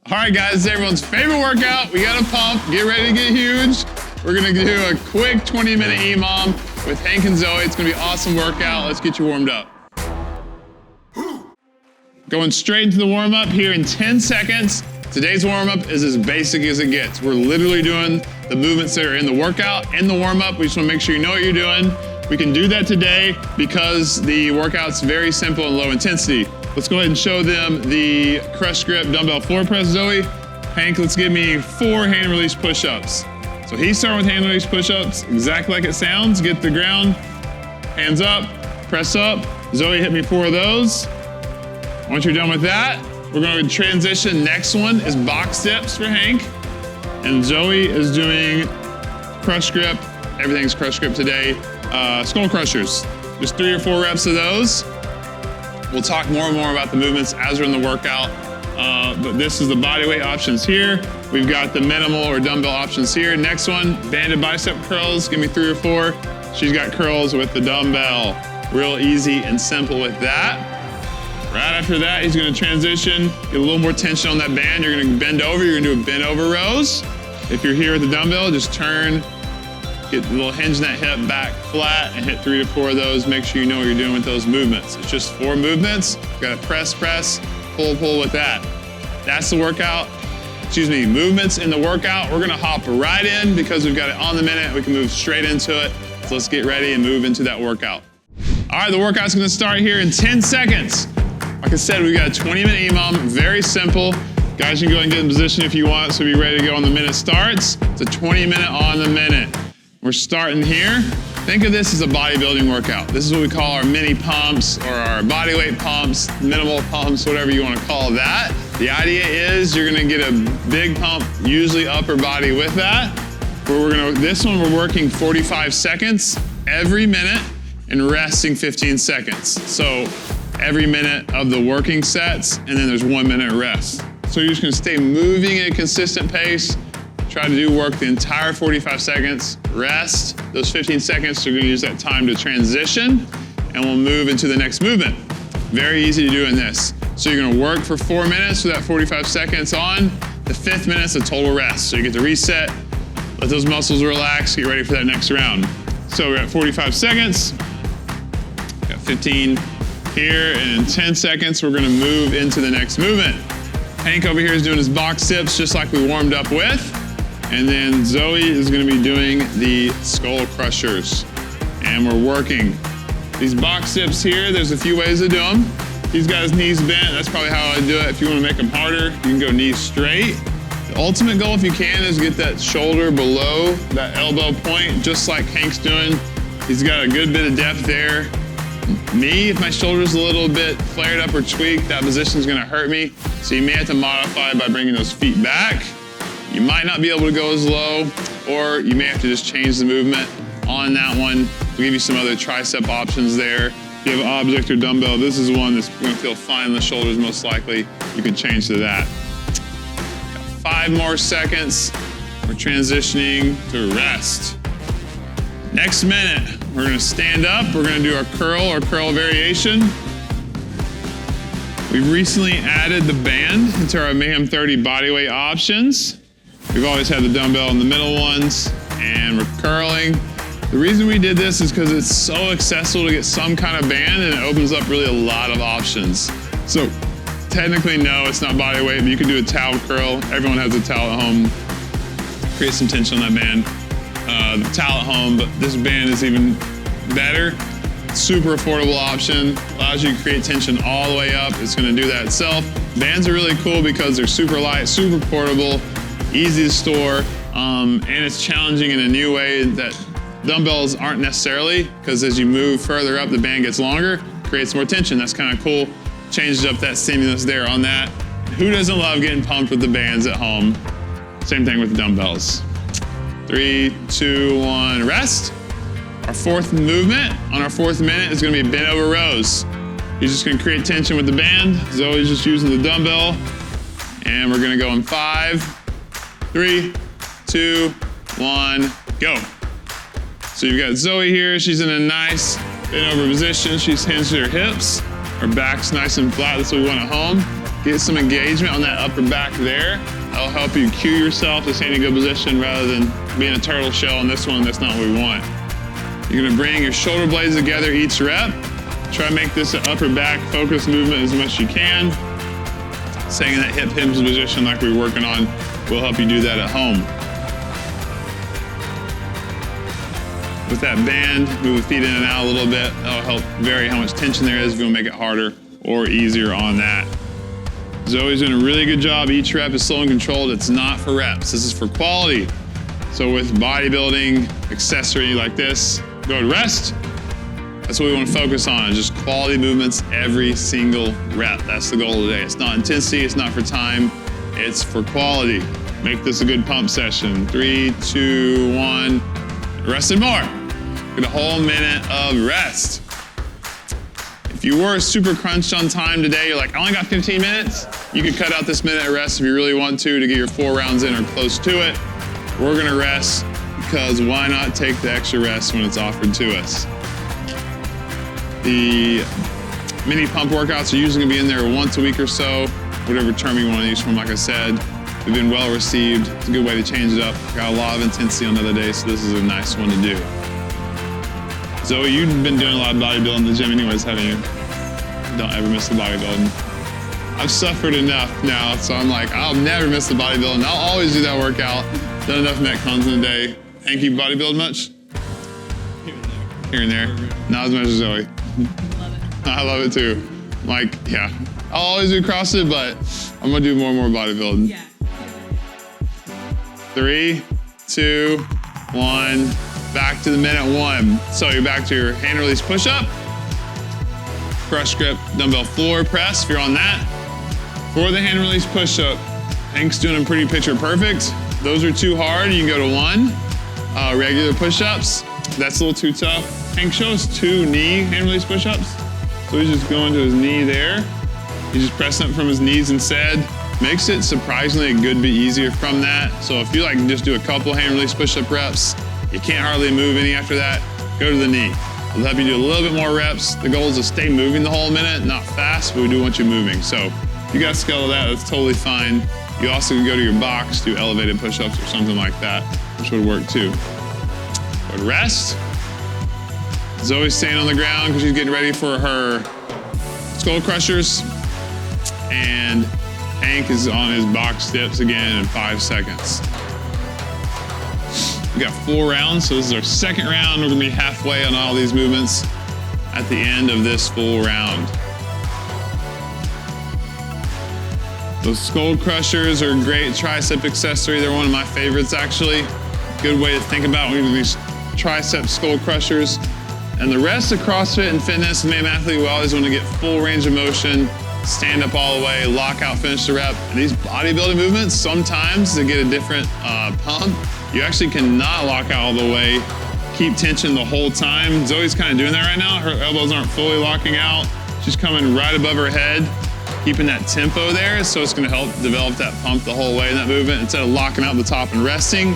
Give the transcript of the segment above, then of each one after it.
All right, guys, it's everyone's favorite workout. We got a pump. Get ready to get huge. We're gonna do a quick 20-minute EMOM with Hank and Zoe. It's gonna be an awesome workout. Let's get you warmed up. Going straight into the warm-up here in 10 seconds. Today's warm-up is as basic as it gets. We're literally doing the movements that are in the workout, in the warm-up. We just wanna make sure you know what you're doing. We can do that today because the workout's very simple and low intensity. Let's go ahead and show them the crush grip dumbbell floor press, Zoe. Hank, let's give me 4 hand release push-ups. So he's starting with hand release push-ups, exactly like it sounds. Get the ground, hands up, press up. Zoe, hit me 4 of those. Once you're done with that, we're gonna transition. Next one is box dips for Hank. And Zoe is doing crush grip. Everything's crush grip today. Skull crushers, just 3 or 4 reps of those. We'll talk more and more about the movements as we're in the workout, but this is the body weight options here. We've got the minimal or dumbbell options here. Next one, banded bicep curls, give me 3 or 4. She's got curls with the dumbbell. Real easy and simple with that. Right after that, he's gonna transition, get a little more tension on that band. You're gonna bend over, you're gonna do a bend over rows. If you're here with the dumbbell, just turn, get a little hinge in that hip back flat and hit 3 to 4 of those. Make sure you know what you're doing with those movements. It's just 4 movements. You gotta press, press, pull, pull with that. That's the workout, movements in the workout. We're gonna hop right in because we've got it on the minute. We can move straight into it. So let's get ready and move into that workout. All right, the workout's gonna start here in 10 seconds. Like I said, we've got a 20-minute EMOM, very simple. Guys, you can go ahead and get in position if you want, so be ready to go when the minute starts. It's a 20-minute on the minute. We're starting here. Think of this as a bodybuilding workout. This is what we call our mini pumps or our body weight pumps, minimal pumps, whatever you want to call that. The idea is you're gonna get a big pump, usually upper body with that. This one we're working 45 seconds every minute and resting 15 seconds. So every minute of the working sets, and then there's 1 minute rest. So you're just gonna stay moving at a consistent pace. Try to do work the entire 45 seconds, rest. Those 15 seconds, you're gonna use that time to transition, and we'll move into the next movement. Very easy to do in this. So you're gonna work for 4 minutes with that 45 seconds on. The 5th minute's a total rest. So you get to reset, let those muscles relax, get ready for that next round. So we're at 45 seconds, got 15 here, and in 10 seconds, we're gonna move into the next movement. Hank over here is doing his box dips just like we warmed up with. And then Zoe is gonna be doing the skull crushers. And we're working. These box dips here, there's a few ways to do them. He's got his knees bent, that's probably how I do it. If you wanna make them harder, you can go knees straight. The ultimate goal, if you can, is get that shoulder below that elbow point, just like Hank's doing. He's got a good bit of depth there. Me, if my shoulder's a little bit flared up or tweaked, that position's gonna hurt me. So you may have to modify by bringing those feet back. You might not be able to go as low, or you may have to just change the movement on that one. We'll give you some other tricep options there. If you have an object or dumbbell, this is one that's gonna feel fine in the shoulders most likely. You can change to that. Got 5 more seconds. We're transitioning to rest. Next minute, we're gonna stand up. We're gonna do our curl or curl variation. We've recently added the band into our Mayhem 30 bodyweight options. We've always had the dumbbell in the middle ones, and we're curling. The reason we did this is because it's so accessible to get some kind of band, and it opens up really a lot of options. So technically, no, it's not bodyweight, but you can do a towel curl. Everyone has a towel at home. Create some tension on that band. The towel at home, but this band is even better. Super affordable option, allows you to create tension all the way up. It's gonna do that itself. Bands are really cool because they're super light, super portable, easy to store, and it's challenging in a new way that dumbbells aren't necessarily, because as you move further up, the band gets longer, creates more tension. That's kind of cool. Changes up that stimulus there on that. Who doesn't love getting pumped with the bands at home? Same thing with the dumbbells. 3, 2, 1, rest. Our 4th movement on our 4th minute is gonna be bent over rows. You're just gonna create tension with the band. Zoe's just using the dumbbell. And we're gonna go in 5, 3, 2, 1, go. So you've got Zoe here. She's in a nice bent over position. She's hinged her hips. Her back's nice and flat. That's what we want at home. Get some engagement on that upper back there. That'll help you cue yourself to stay in a good position rather than being a turtle shell on this one. That's not what we want. You're gonna bring your shoulder blades together each rep. Try to make this an upper back focus movement as much as you can. Staying in that hip hinge position like we're working on will help you do that at home. With that band, move the feet in and out a little bit. That'll help vary how much tension there is if you want to make it harder or easier on that. Zoe's doing a really good job. Each rep is slow and controlled. It's not for reps. This is for quality. So with bodybuilding accessory like this, go to rest. That's what we want to focus on, just quality movements every single rep. That's the goal today. It's not intensity, it's not for time, it's for quality. Make this a good pump session. 3, 2, 1, rest and more. Get a whole minute of rest. If you were super crunched on time today, you're like, I only got 15 minutes, you could cut out this minute of rest if you really want to get your 4 rounds in or close to it. We're gonna rest because why not take the extra rest when it's offered to us? The mini pump workouts are usually gonna be in there once a week or so, whatever term you wanna use from, like I said. They've been well received. It's a good way to change it up. Got a lot of intensity on the other day, so this is a nice one to do. Zoe, you've been doing a lot of bodybuilding in the gym anyways, haven't you? Don't ever miss the bodybuilding. I've suffered enough now, so I'm like, I'll never miss the bodybuilding. I'll always do that workout. Done enough Metcons in a day. Hank, you bodybuild much? Here and there. Not as much as Zoe. Love it. I love it too. Like, yeah. I'll always do CrossFit, but I'm gonna do more and more bodybuilding. Yeah. 3, 2, 1. Back to the minute 1. So you're back to your hand release push-up. Crush grip dumbbell floor press if you're on that. For the hand release push-up, Hank's doing them pretty picture perfect. Those are too hard, you can go to 1. Regular push-ups, that's a little too tough. Hank, show us 2 knee hand release push-ups. So he's just going to his knee there. He's just pressing up from his knees instead. Makes it surprisingly a good bit easier from that. So if you like just do a couple hand release push-up reps, you can't hardly move any after that, go to the knee. It'll help you do a little bit more reps. The goal is to stay moving the whole minute, not fast, but we do want you moving. So if you got a skill of that, that's totally fine. You also can go to your box, do elevated push-ups or something like that, which would work too. But rest. Zoe's staying on the ground because she's getting ready for her skull crushers. And Hank is on his box dips again in 5 seconds. We got 4 rounds, so this is our second round. We're gonna be halfway on all these movements at the end of this full round. Those skull crushers are a great tricep accessory. They're one of my favorites, actually. Good way to think about when we do these tricep skull crushers. And the rest of CrossFit and fitness and Mayhem Athlete, we always want to get full range of motion, stand up all the way, lock out, finish the rep. And these bodybuilding movements, sometimes to get a different pump, you actually cannot lock out all the way, keep tension the whole time. Zoe's kind of doing that right now. Her elbows aren't fully locking out. She's coming right above her head, keeping that tempo there, so it's gonna help develop that pump the whole way in that movement. Instead of locking out the top and resting,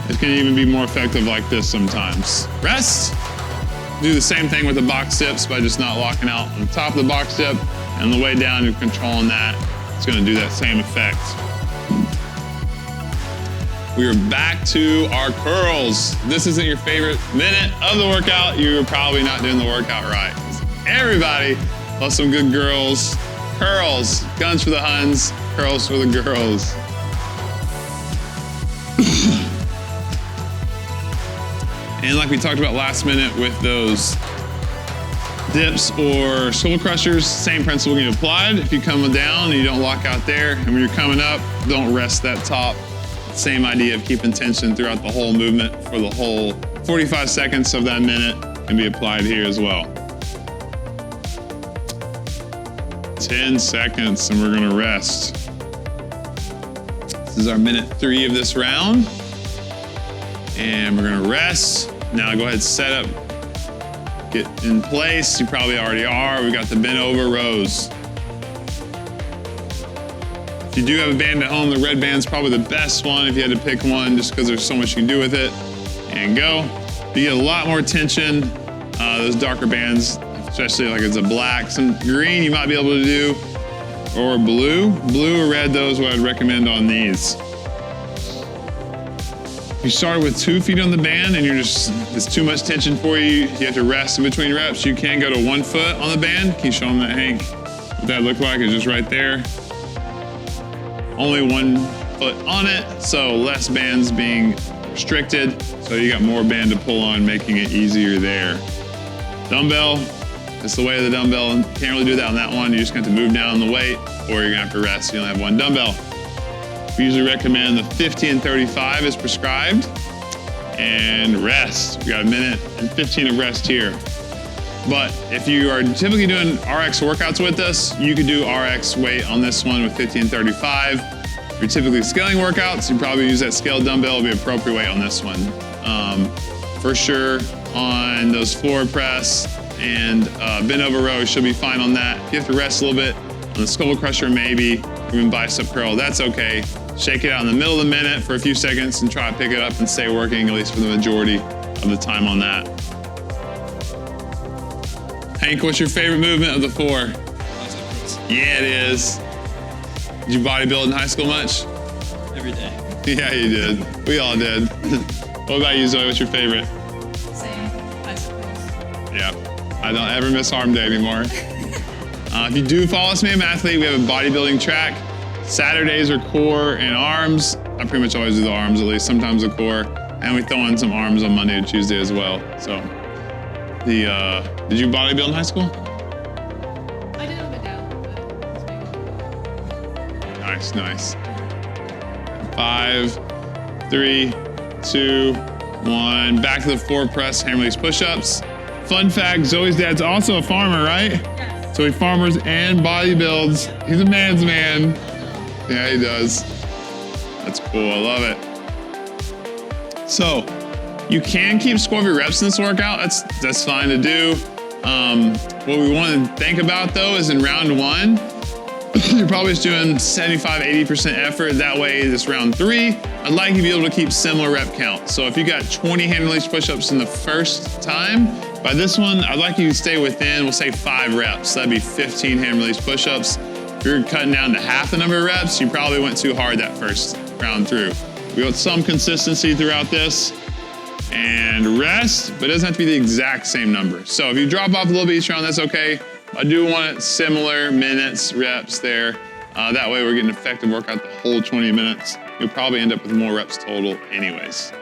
it can even be more effective like this sometimes. Rest. Do the same thing with the box dips by just not locking out on the top of the box dip, and on the way down, you're controlling that. It's gonna do that same effect. We are back to our curls. This isn't your favorite minute of the workout, you're probably not doing the workout right. Everybody loves some good girls. Curls, guns for the Huns, curls for the girls. And like we talked about last minute with those dips or shoulder crushers, same principle can be applied. If you come down and you don't lock out there, and when you're coming up, don't rest that top. Same idea of keeping tension throughout the whole movement for the whole 45 seconds of that minute can be applied here as well. 10 seconds and we're gonna rest. This is our minute 3 of this round. And we're gonna rest. Now go ahead and set up, get in place. You probably already are. We got the bent over rows. If you do have a band at home, the red band's probably the best one if you had to pick one, just because there's so much you can do with it. And go. You get a lot more tension. Those darker bands, especially like it's a black, some green you might be able to do. or blue. Blue or red, those what I'd recommend on these. If you start with 2 feet on the band and it's too much tension for you, you have to rest in between reps, you can go to 1 foot on the band. Can you show them that, Hank? What that look like is just right there. Only 1 foot on it, so less bands being restricted. So you got more band to pull on, making it easier there. Dumbbell, it's the weight of the dumbbell. Can't really do that on that one. You just got to move down the weight, or you're gonna have to rest. You only have 1 dumbbell. We usually recommend the 50 and 35 is prescribed. And rest. We got 1 minute and 15 of rest here. But if you are typically doing RX workouts with us, you could do RX weight on this one with 50 and 35. If you're typically scaling workouts, you probably use that scaled dumbbell. It'll be appropriate weight on this one. For sure, on those floor press and bent over row, should be fine on that. If you have to rest a little bit on the skull crusher, maybe even bicep curl, that's okay. Shake it out in the middle of the minute for a few seconds and try to pick it up and stay working, at least for the majority of the time on that. Hank, what's your favorite movement of the 4? Yeah, it is. Did you bodybuild in high school much? Every day. Yeah, you did. We all did. What about you, Zoe? What's your favorite? Same, bicycles. Yeah, I don't ever miss arm day anymore. If you do follow us, Mayhem Athlete, we have a bodybuilding track. Saturdays are core and arms. I pretty much always do the arms, at least sometimes the core. And we throw in some arms on Monday and Tuesday as well. So, did you bodybuild in high school? I did have it down, but it's Nice, nice. 5, 3, 2, 1. Back to the 4 press, hammer release push-ups. Fun fact, Zoe's dad's also a farmer, right? Yes. So he farmers and bodybuilds. He's a man's man. Yeah, he does. That's cool, I love it. So, you can keep score of your reps in this workout. That's fine to do. What we want to think about though is in round 1, you're probably just doing 75, 80% effort. That way, this round 3, I'd like you to be able to keep similar rep count. So if you got 20 hand release push-ups in the first time, by this one, I'd like you to stay within, we'll say 5 reps. That'd be 15 hand release push-ups. If you're cutting down to half the number of reps, you probably went too hard that first round through. We want some consistency throughout this. And rest, but it doesn't have to be the exact same number. So if you drop off a little bit each round, that's okay. I do want it similar minutes, reps there. That way we're getting an effective workout the whole 20 minutes. You'll probably end up with more reps total anyways.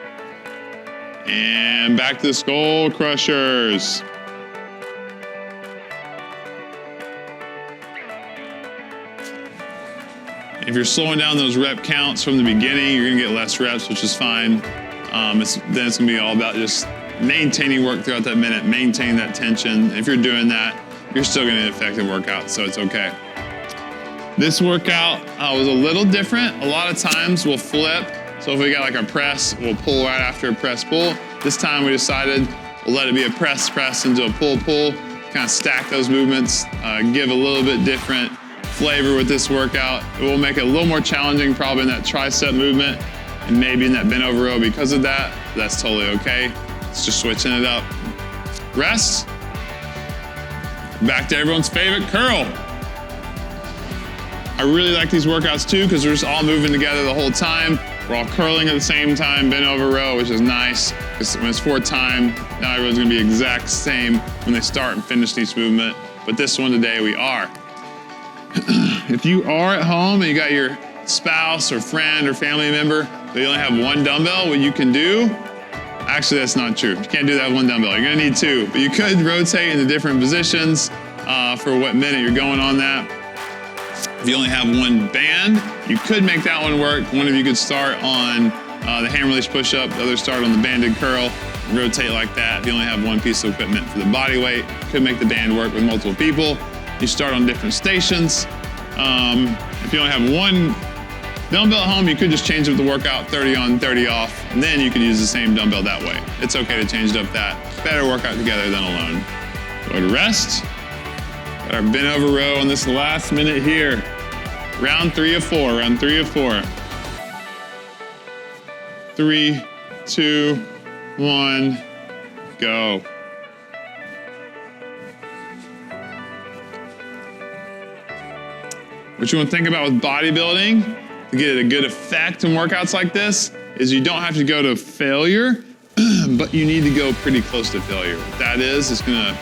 And back to the skull crushers. If you're slowing down those rep counts from the beginning, you're gonna get less reps, which is fine. Then it's gonna be all about just maintaining work throughout that minute, maintain that tension. If you're doing that, you're still gonna get an effective workout, so it's okay. This workout was a little different. A lot of times we'll flip. So if we got like a press, we'll pull right after a press pull. This time we decided we'll let it be a press into a pull, kind of stack those movements, give a little bit different flavor with this workout. It will make it a little more challenging probably in that tricep movement and maybe in that bent over row because of that. That's totally okay. It's just switching it up. Rest. Back to everyone's favorite, curl. I really like these workouts too because we're just all moving together the whole time. We're all curling at the same time, bent over row, which is nice. Because when it's for time, not everyone's gonna be exact same when they start and finish each movement. But this one today, we are. If you are at home and you got your spouse or friend or family member, but you only have 1 dumbbell, what you can do, actually that's not true. You can't do that with 1 dumbbell, you're gonna need 2. But you could rotate into different positions for what minute you're going on that. If you only have 1 band, you could make that one work. One of you could start on the hammer release push-up, the other start on the banded curl, rotate like that. If you only have 1 piece of equipment for the body weight, could make the band work with multiple people. You start on different stations. If you only have 1 dumbbell at home, you could just change up the workout 30 on, 30 off, and then you could use the same dumbbell that way. It's okay to change it up that. Better workout together than alone. Go to rest. Got our bent over row on this last minute here. Round 3 of 4, round 3 of 4. 3, 2, 1, go. What you want to think about with bodybuilding to get a good effect in workouts like this is you don't have to go to failure, but you need to go pretty close to failure. What that is, it's gonna,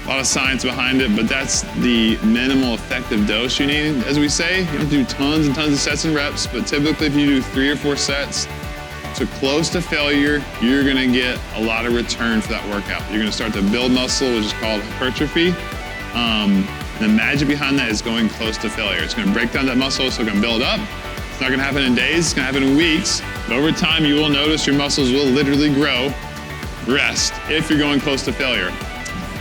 a lot of science behind it, but that's the minimal effective dose you need. As we say, you don't do tons and tons of sets and reps, but typically if you do 3 or 4 sets to close to failure, you're gonna get a lot of return for that workout. You're gonna start to build muscle, which is called hypertrophy. The magic behind that is going close to failure. It's gonna break down that muscle, so it's gonna build up. It's not gonna happen in days, it's gonna happen in weeks. But over time, you will notice your muscles will literally grow. Rest, if you're going close to failure.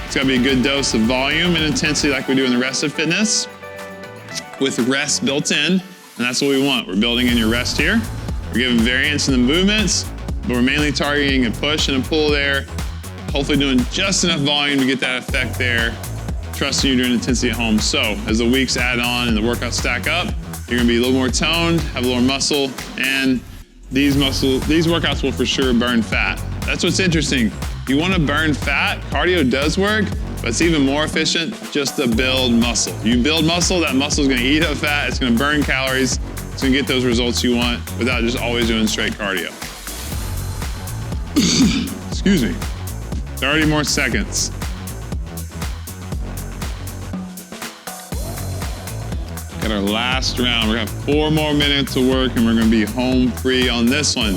It's gotta be a good dose of volume and intensity like we do in the rest of fitness, with rest built in, and that's what we want. We're building in your rest here. We're giving variance in the movements, but we're mainly targeting a push and a pull there, hopefully doing just enough volume to get that effect there, trusting you're doing intensity at home. So as the weeks add on and the workouts stack up, you're gonna be a little more toned, have a little more muscle, and these workouts will for sure burn fat. That's what's interesting. You wanna burn fat, cardio does work, but it's even more efficient just to build muscle. You build muscle, that muscle is gonna eat up fat, it's gonna burn calories, it's gonna get those results you want without just always doing straight cardio. Excuse me. 30 more seconds. Got our last round. We're gonna have 4 more minutes of work and we're gonna be home free on this one.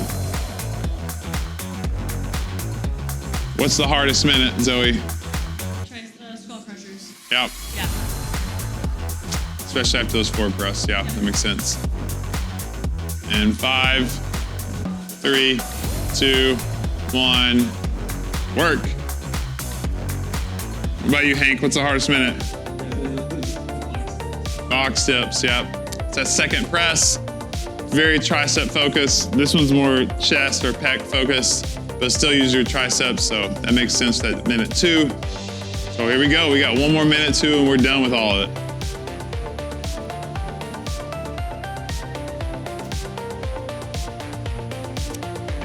What's the hardest minute, Zoe? Skull crushers. Yep. Yeah. Especially after those 4 thrusts. Yeah, that makes sense. And 5, 3, 2, 1, work. What about you, Hank? What's the hardest minute? Box dips, yep. It's that second press, very tricep focused. This one's more chest or pec focused, but still use your triceps, so that makes sense, that minute 2. So here we go, we got 1 more minute 2 and we're done with all of it.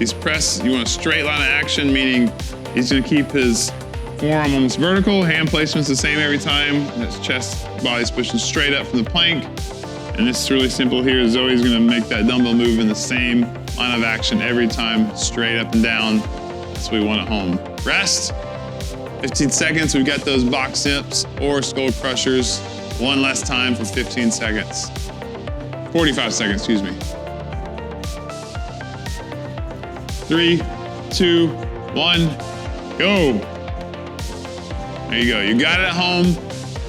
These press, you want a straight line of action, meaning he's gonna keep his forearm almost vertical, hand placement's the same every time. That's chest, body's pushing straight up from the plank. And this is really simple here. Zoe's gonna make that dumbbell move in the same line of action every time, straight up and down. That's what we want at home. Rest, 15 seconds. We've got those box dips or skull crushers. 1 less time for 15 seconds. 45 seconds, excuse me. 3, 2, 1, go. There you go, you got it at home.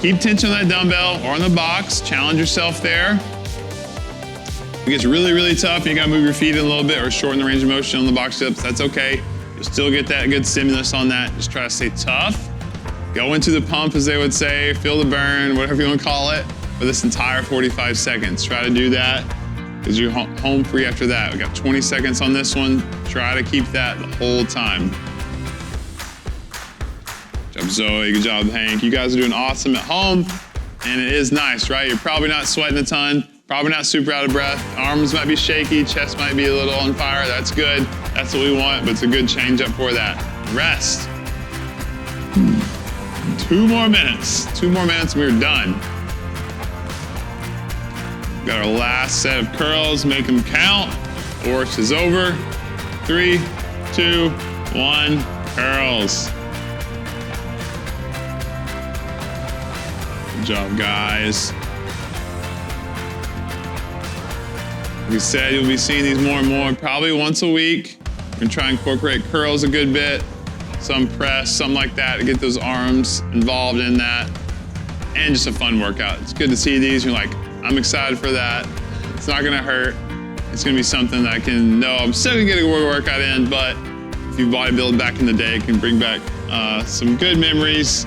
Keep tension on that dumbbell or on the box, challenge yourself there. If it gets really, really tough and you gotta move your feet in a little bit or shorten the range of motion on the box dips, that's okay. You'll still get that good stimulus on that. Just try to stay tough. Go into the pump, as they would say, feel the burn, whatever you wanna call it, for this entire 45 seconds. Try to do that, because you're home free after that. We got 20 seconds on this one. Try to keep that the whole time. Good job, Zoe, good job, Hank. You guys are doing awesome at home, and it is nice, right? You're probably not sweating a ton, probably not super out of breath. Arms might be shaky, chest might be a little on fire. That's good, that's what we want, but it's a good change up for that. Rest. 2 more minutes. 2 more minutes and we're done. Got our last set of curls, make them count. Horse is over. 3, 2, 1, curls. Good job, guys. Like we said, you'll be seeing these more and more, probably once a week. We're gonna try and incorporate curls a good bit, some press, something like that to get those arms involved in that. And just a fun workout. It's good to see these, you're like, I'm excited for that. It's not gonna hurt. It's gonna be something that I can know I'm still gonna get a workout in, but if you bodybuild back in the day, it can bring back some good memories.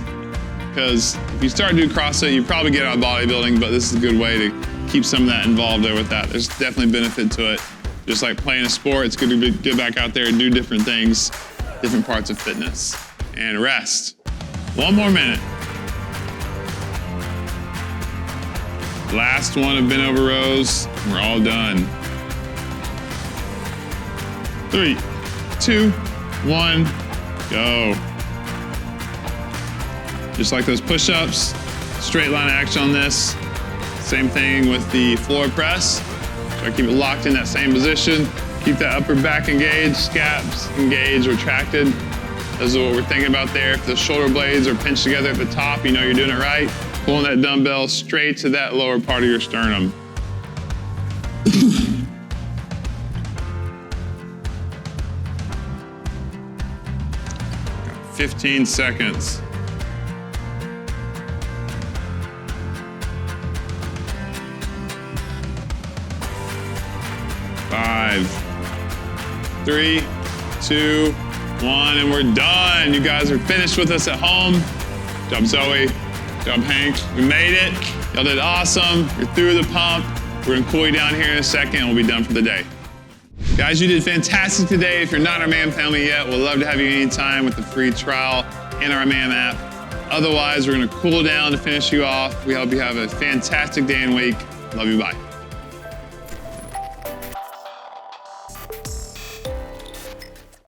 Because if you start doing CrossFit, you probably get out of bodybuilding, but this is a good way to keep some of that involved there with that. There's definitely benefit to it. Just like playing a sport, it's good to get back out there and do different things, different parts of fitness. And rest. 1 more minute. Last one of bent over rows. We're all done. 3, 2, 1, go. Just like those push-ups, straight line action on this. Same thing with the floor press. Try to keep it locked in that same position. Keep that upper back engaged, scaps engaged, retracted. This is what we're thinking about there. If the shoulder blades are pinched together at the top, you know you're doing it right. Pulling that dumbbell straight to that lower part of your sternum. 15 seconds. 5, 3, 2, 1, and we're done. You guys are finished with us at home. Good job, Zoe. Good job, Hank. We made it. Y'all did awesome. You're through the pump. We're gonna cool you down here in a second and we'll be done for the day. Guys, you did fantastic today. If you're not in our Mayhem family yet, we'd love to have you anytime with the free trial in our Mayhem app. Otherwise, we're gonna cool down to finish you off. We hope you have a fantastic day and week. Love you, bye.